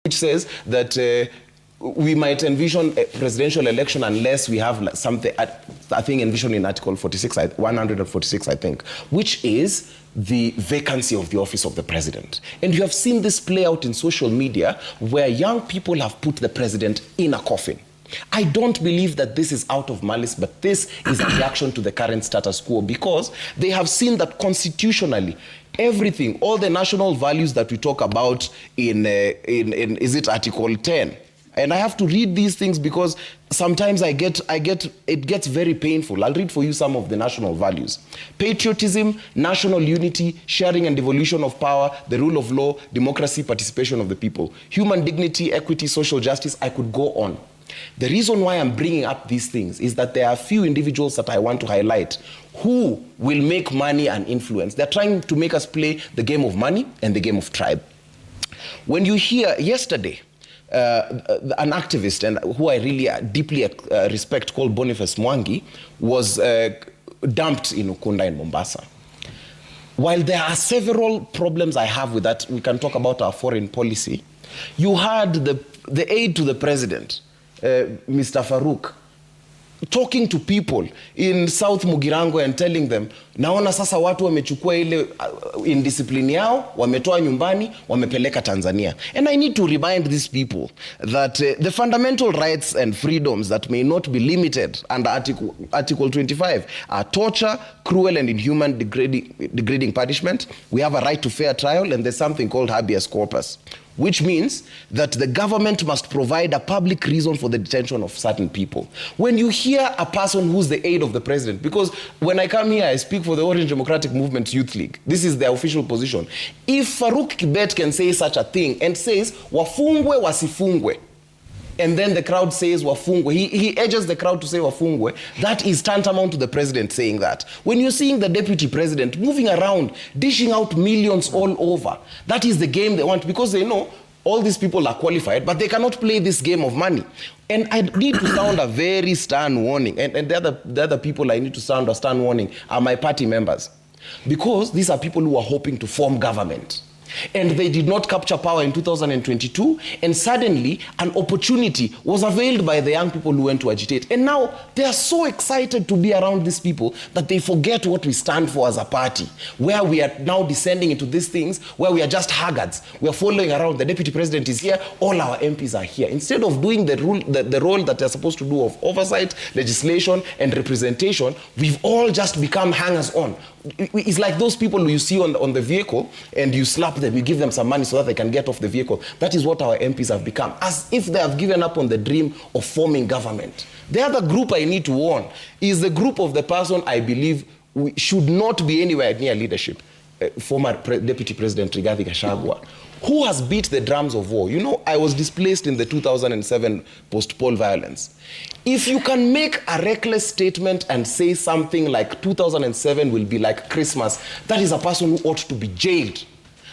which says that we might envision a presidential election unless we have something, I think envisioned in Article 146, I think, which is the vacancy of the office of the president. And you have seen this play out in social media where young people have put the president in a coffin. I don't believe that this is out of malice, but this is a reaction to the current status quo, because they have seen that constitutionally, everything, all the national values that we talk about in is it Article 10? And I have to read these things because sometimes it gets very painful. I'll read for you some of the national values. Patriotism, national unity, sharing and devolution of power, the rule of law, democracy, participation of the people, human dignity, equity, social justice. I could go on. The reason why I'm bringing up these things is that there are a few individuals that I want to highlight who will make money and influence. They're trying to make us play the game of money and the game of tribe. When you hear yesterday, an activist and who I really deeply respect called Boniface Mwangi was dumped in Ukunda in Mombasa. While there are several problems I have with that, we can talk about our foreign policy. You had the aide to the president, Mr. Farouk, talking to people in South Mugirango and telling them, naona sasa watu wamechukua ile indiscipline yao, wametoa nyumbani, wamepeleka Tanzania. And I need to remind these people that the fundamental rights and freedoms that may not be limited under Article 25 are torture, cruel and inhuman degrading punishment. We have a right to fair trial, and there's something called habeas corpus, which means that the government must provide a public reason for the detention of certain people. When you hear a person who's the aide of the president, because when I come here, I speak for the Orange Democratic Movement Youth League. This is their official position. If Farouk Kibet can say such a thing and says, wafungwe wasifungwe, and then the crowd says wafungwe, he edges the crowd to say wafungwe, that is tantamount to the president saying that. When you're seeing the deputy president moving around, dishing out millions all over, that is the game they want, because they know all these people are qualified, but they cannot play this game of money. And I need to sound a very stern warning, and the other people I need to sound a stern warning are my party members, because these are people who are hoping to form government. And they did not capture power in 2022, and suddenly an opportunity was availed by the young people who went to agitate. And now they are so excited to be around these people that they forget what we stand for as a party, where we are now descending into these things, where we are just haggards. We are following around. The deputy president is here, all our MPs are here. Instead of doing the role that they're supposed to do of oversight, legislation, and representation, we've all just become hangers-on. It's like those people who you see on the vehicle, and you slap them, you give them some money so that they can get off the vehicle. That is what our MPs have become, as if they have given up on the dream of forming government. The other group I need to warn is the group of the person I believe we should not be anywhere near leadership, former Deputy President Rigathi Gachagua, who has beat the drums of war. You know, I was displaced in the 2007 post-poll violence. If you can make a reckless statement and say something like 2007 will be like Christmas, that is a person who ought to be jailed.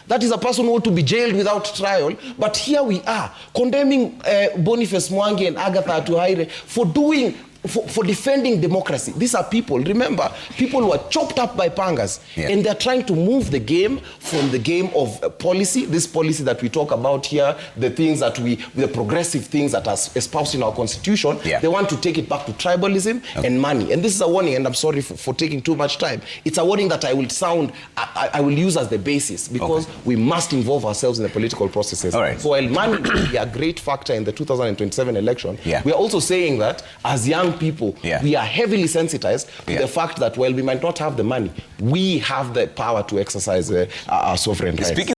That is a person who ought to be jailed without trial. But here we are, condemning Boniface Mwangi and Agatha Atuhaire for defending democracy. These are people, remember, people who are chopped up by pangas, and they're trying to move the game from the game of policy, this policy that we talk about here, the things that the progressive things that are espoused in our constitution, they want to take it back to tribalism and money. And this is a warning, and I'm sorry for taking too much time. It's a warning that I will use as the basis, because we must involve ourselves in the political processes. So while money will be a great factor in the 2027 election, we are also saying that as young people, we are heavily sensitized to the fact that while we might not have the money, we have the power to exercise our sovereign rights.